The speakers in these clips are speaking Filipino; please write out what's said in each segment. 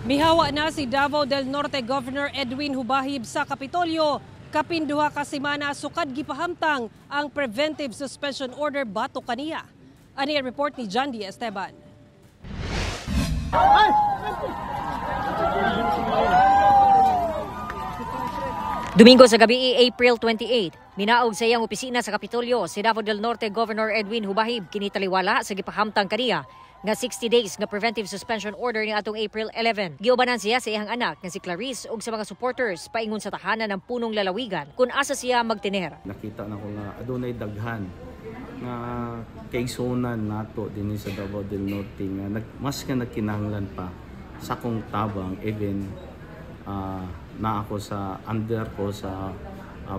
Mihawa na si Davao del Norte Governor Edwin Hubahib sa Kapitolyo. Kapinduha ka semana sukad gipahamtang ang preventive suspension order batok kaniya. Ani ang report ni John D. Esteban. Domingo sa gabi, April 28, minaog sa iyang opisina sa Kapitolyo si Davao del Norte Governor Edwin Hubahib kinitaliwala sa gipahamtang kaniya nga 60 days nga preventive suspension order ni atong April 11. Giubanan siya sa iyang anak nga si Clarice ug sa mga supporters paingon sa tahanan ng punong lalawigan kung asa siya magtiner. Nakita na ko nga adunay daghan nga kaisonan nato dinhi sa Davao del Norte nga mas nga nagkinahanglan pa sa kong tabang even na ako sa under ko sa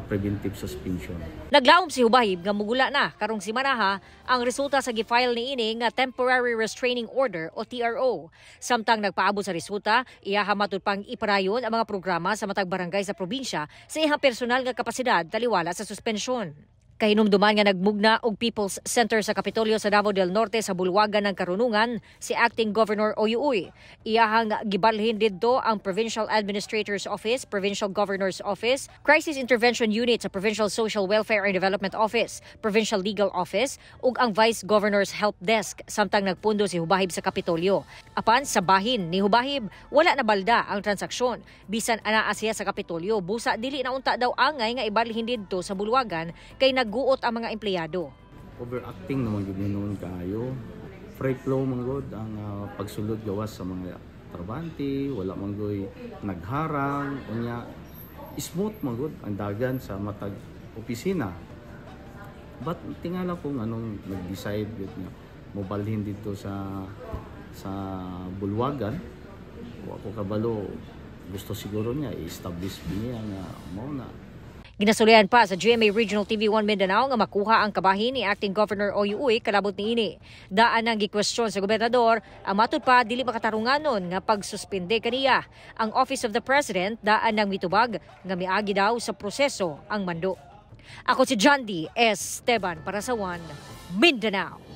preventive suspension. Naglaom si Hubahib nga mugula na karong simana ang resulta sa gifile niini nga temporary restraining order o TRO. Samtang nagpaabot sa resulta, iyaha matud pang iparayon ang mga programa sa matag barangay sa probinsya sa iyang personal nga kapasidad taliwala sa suspensyon. Kahinumduman nga nagmugna og People's Center sa Kapitolyo sa Davao del Norte sa bulwagan ng Karunungan si Acting Governor Oyuoy. Iyahang gibalhin didto ang Provincial Administrator's Office, Provincial Governor's Office, Crisis Intervention Unit sa Provincial Social Welfare and Development Office, Provincial Legal Office ug ang Vice Governor's Help Desk samtang nagpundo si Hubahib sa Kapitolyo. Apan sa bahin ni Hubahib, wala na balda ang transaksyon. Bisan anaa siya sa Kapitolyo, busa dili na unta daw angay nga ibalhin didto sa bulwagan kay guot ang mga empleyado. Overacting naman gid noon kaayo. Free flow man gud ang pagsulod gawas sa mga trabante, wala man goy nagharang, unya smooth man gud ang dagan sa matag opisina. But tingala kung anong nag-decide gud nga mobalhin dito sa bulwagan. Ako kabalo gusto siguro niya i-establish niya nga mao na. Ginasulian pa sa GMA Regional TV1 Mindanao nga makuha ang kabahin ni Acting Governor Oyuoy kalabot niini. Daan ang gikwestiyon sa gobernador, ang matud pa dili makatarunganon nga pagsuspende kaniya. Ang Office of the President daan nang mitubag nga miagi daw sa proseso ang mando. Ako si John D. Esteban para sa One Mindanao.